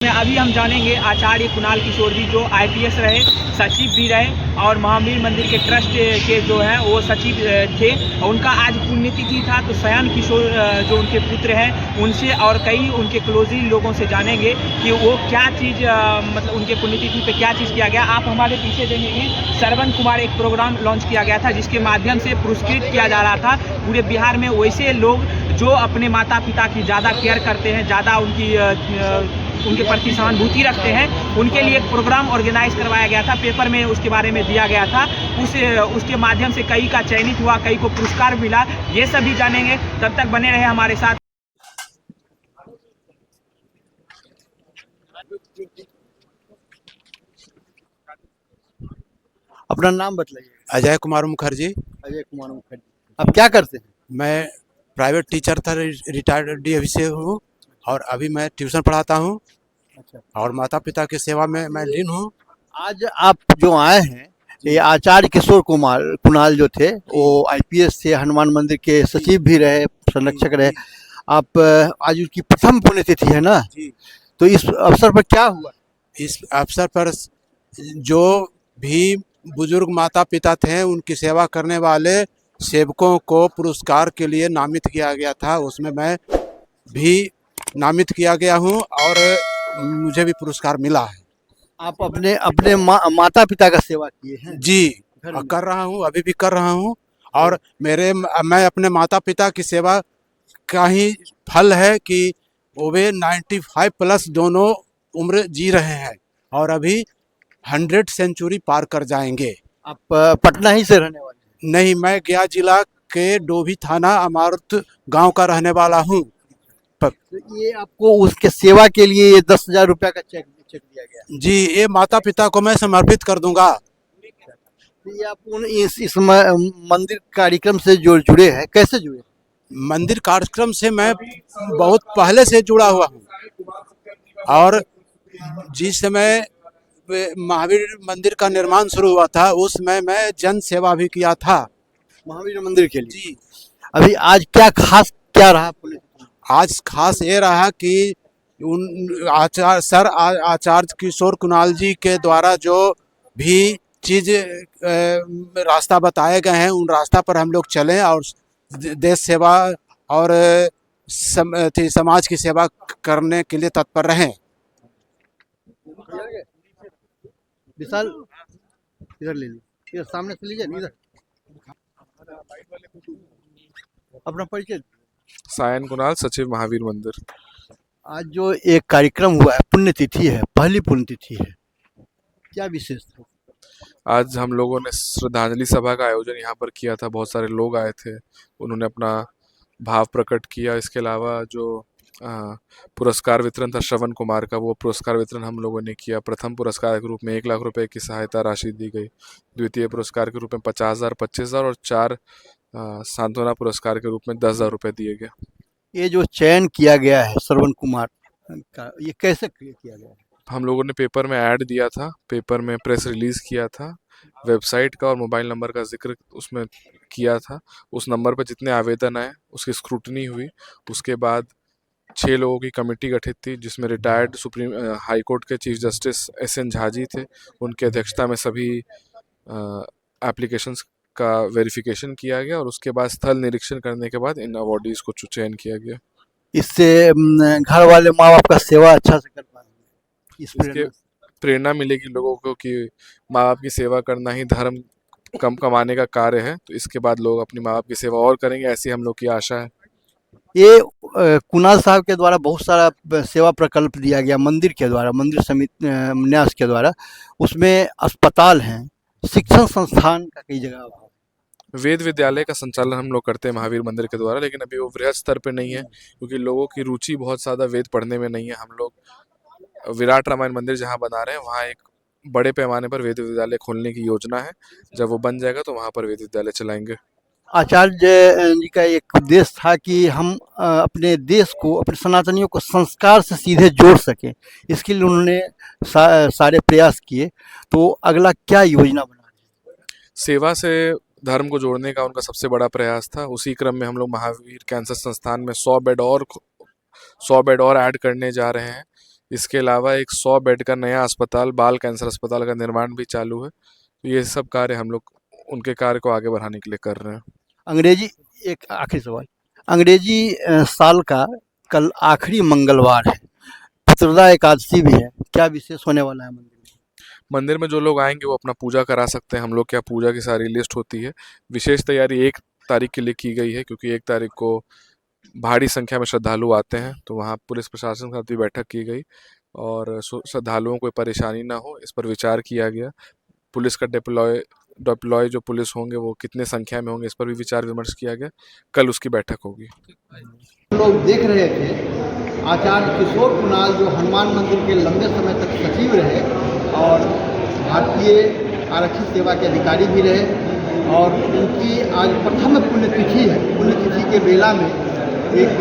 में अभी हम जानेंगे आचार्य कुणाल किशोर जी, जो आईपीएस रहे, सचिव भी रहे और महावीर मंदिर के ट्रस्ट के जो है वो सचिव थे। उनका आज पुण्यतिथि था, तो शयन किशोर जो उनके पुत्र हैं उनसे और कई उनके क्लोजी लोगों से जानेंगे कि वो क्या चीज़ मतलब उनके पुण्यतिथि पे क्या चीज़ किया गया। आप हमारे पीछे देखेंगे श्रवण कुमार एक प्रोग्राम लॉन्च किया गया था जिसके माध्यम से पुरस्कृत किया जा रहा था पूरे बिहार में वैसे लोग जो अपने माता पिता की ज़्यादा केयर करते हैं, ज़्यादा उनके प्रति सहानुभूति रखते हैं, उनके लिए एक प्रोग्राम ऑर्गेनाइज करवाया गया था। पेपर में उसके बारे में दिया गया था, उसके माध्यम से कई का चयनित हुआ, कई को पुरस्कार मिला। ये सभी जानेंगे, तब तक बने रहे हमारे साथ। अपना नाम बताइए। अजय कुमार मुखर्जी। अजय कुमार मुखर्जी, आप क्या करते हैं? मैं प्राइवेट टीचर था, रिटायर्ड डी से हूँ और अभी मैं ट्यूशन पढ़ाता हूँ। अच्छा, और माता पिता की सेवा में मैं लीन हूँ। आज आप जो आए हैं, ये आचार्य किशोर कुणाल जो थे, वो आईपीएस थे, हनुमान मंदिर के सचिव भी रहे, संरक्षक रहे। आप आज उनकी प्रथम पुण्यतिथि है ना, जी। तो इस अवसर पर क्या हुआ? इस अवसर पर जो भी बुजुर्ग माता पिता थे उनकी सेवा करने वाले सेवकों को पुरस्कार के लिए नामित किया गया था। उसमें मैं भी नामित किया गया हूँ और मुझे भी पुरस्कार मिला है। आप अपने अपने माता पिता का सेवा किए हैं? जी, घर में? कर रहा हूँ, अभी भी कर रहा हूँ। और मैं अपने माता पिता की सेवा का ही फल है कि वो वे 95 प्लस दोनों उम्र जी रहे हैं और अभी 100 सेंचुरी पार कर जाएंगे। आप पटना ही से रहने वाले हैं? नहीं, मैं गया जिला के डोभी थाना अमारुत गांव का रहने वाला हूँ। तो ये आपको उसके सेवा के लिए ये 10,000 रुपया का चेक दिया गया? जी, ये माता पिता को मैं समर्पित कर दूंगा। तो ये आप इस मंदिर कार्यक्रम से जुड़े हैं, कैसे जुड़े? मंदिर कार्यक्रम से मैं बहुत पहले से जुड़ा हुआ हूँ और जिस समय महावीर मंदिर का निर्माण शुरू हुआ था उस समय मैं जन सेवा भी किया था महावीर मंदिर के लिए। जी। अभी आज क्या रहा? आज खास ये रहा कि उन आचार्य किशोर कुणाल जी के द्वारा जो भी चीज़ रास्ता बताए गए हैं उन रास्ता पर हम लोग चलें और देश सेवा और समाज की सेवा करने के लिए तत्पर रहें। विशाल, इधर ले लीजिए, इधर सामने से लीजिए, इधर अपना परिचय। सायन कुणाल, सचिव महावीर मंदिर। आज जो एक कार्यक्रम हुआ है, पुण्यतिथि है, पहली पुण्यतिथि है, क्या विशेष था? आज हम लोगों ने श्रद्धांजलि सभा का आयोजन यहाँ पर किया था। बहुत सारे लोग आए थे, उन्होंने अपना भाव प्रकट किया। इसके अलावा जो पुरस्कार वितरण था श्रवण कुमार का, वो पुरस्कार वितरण हम लोगों ने किया। प्रथम पुरस्कार के रूप में 1 लाख रुपए की सहायता राशि दी गई, द्वितीय पुरस्कार के रूप में 50,000, 25,000 और 4 सांत्वना पुरस्कार के रूप में 10,000 रुपये दिए गए। ये जो चयन किया गया है श्रवण कुमार का, ये कैसे किया गया है? हम लोगों ने पेपर में ऐड दिया था, पेपर में प्रेस रिलीज किया था, वेबसाइट का और मोबाइल नंबर का जिक्र उसमें किया था। उस नंबर पर जितने आवेदन आए उसकी स्क्रूटनी हुई। उसके बाद 6 लोगों की कमेटी गठित थी जिसमें रिटायर्ड सुप्रीम हाई कोर्ट के chief justice SN Jha ji थे। उनकी अध्यक्षता में सभी एप्लीकेशंस का वेरिफिकेशन किया गया और उसके बाद स्थल निरीक्षण करने के बाद इन अवॉर्डीज को चयन किया गया। इससे घर वाले माँ बाप का सेवा अच्छा से कर पाएंगे, इसके प्रेरणा मिलेगी लोगों को कि माँ बाप की सेवा करना ही धर्म कम कमाने का कार्य है। तो इसके बाद लोग अपनी माँ बाप की सेवा और करेंगे, ऐसी हम लोग की आशा है। ये कुणाल साहब के द्वारा बहुत सारा सेवा प्रकल्प दिया गया मंदिर के द्वारा, मंदिर समिति न्यास के द्वारा। उसमें अस्पताल हैं, शिक्षण संस्थान का कई जगह अभाव। वेद विद्यालय का संचालन हम लोग करते हैं महावीर मंदिर के द्वारा, लेकिन अभी वो वृहद स्तर पे नहीं है क्योंकि लोगों की रुचि बहुत ज़्यादा वेद पढ़ने में नहीं है। हम लोग विराट रामायण मंदिर जहाँ बना रहे हैं वहाँ एक बड़े पैमाने पर वेद विद्यालय खोलने की योजना है। जब वो बन जाएगा तो वहाँ पर वेद विद्यालय चलाएंगे। आचार्य जी का एक उद्देश्य था कि हम अपने देश को, अपने सनातनियों को संस्कार से सीधे जोड़ सकें। इसके लिए उन्होंने सारे प्रयास किए। तो अगला क्या योजना बना रहे हैं? सेवा से धर्म को जोड़ने का उनका सबसे बड़ा प्रयास था। उसी क्रम में हम लोग महावीर कैंसर संस्थान में 100 बेड और ऐड करने जा रहे हैं। इसके अलावा एक 100 बेड का नया अस्पताल, बाल कैंसर अस्पताल का निर्माण भी चालू है। तो ये सब कार्य हम लोग उनके कार्य को आगे बढ़ाने के लिए कर रहे हैं। अंग्रेजी, एक आखिरी सवाल, अंग्रेजी साल का कल आखिरी मंगलवार है, पितृदा एकादशी भी है, क्या विशेष होने वाला है मंदिर में? मंदिर में जो लोग आएंगे वो अपना पूजा करा सकते हैं। हम लोग के यहाँ पूजा की सारी लिस्ट होती है। विशेष तैयारी 1 तारीख के लिए की गई है, क्योंकि 1 तारीख को भारी संख्या में श्रद्धालु आते हैं, तो वहाँ पुलिस प्रशासन के साथ भी बैठक की गई और श्रद्धालुओं को परेशानी ना हो इस पर विचार किया गया। पुलिस का डिप्लॉय जो पुलिस होंगे वो कितने संख्या में होंगे इस पर भी विचार विमर्श किया गया। कल उसकी बैठक होगी। लोग देख रहे थे आचार्य किशोर कुणाल जो हनुमान मंदिर के लंबे समय तक सचिव रहे और भारतीय आरक्षित सेवा के अधिकारी भी रहे, और उनकी आज प्रथम पुण्यतिथि है। पुण्यतिथि के बेला में एक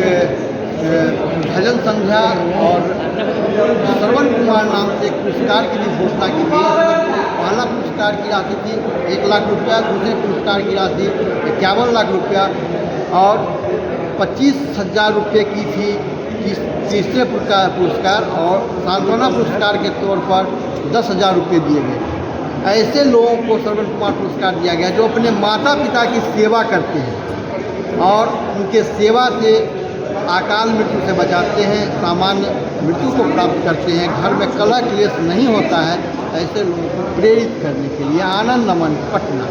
भजन संध्या और श्रवण कुमार नाम से एक पुरस्कार की भी घोषणा की गई। पहला पुरस्कार की राशि थी 1 लाख रुपया, दूसरे पुरस्कार की राशि 51 लाख रुपया और 25,000 रुपये की थी तीसरे पुरस्कार, और सांत्वना पुरस्कार के तौर पर 10,000 रुपये दिए गए। ऐसे लोगों को श्रवण कुमार पुरस्कार दिया गया जो अपने माता पिता की सेवा करते हैं और उनके सेवा से अकाल मृत्यु से बचाते हैं, सामान्य मृत्यु को प्राप्त करते हैं, घर में कलह क्लेश नहीं होता है। ऐसे लोगों को प्रेरित करने के लिए आनंद नमन पटना।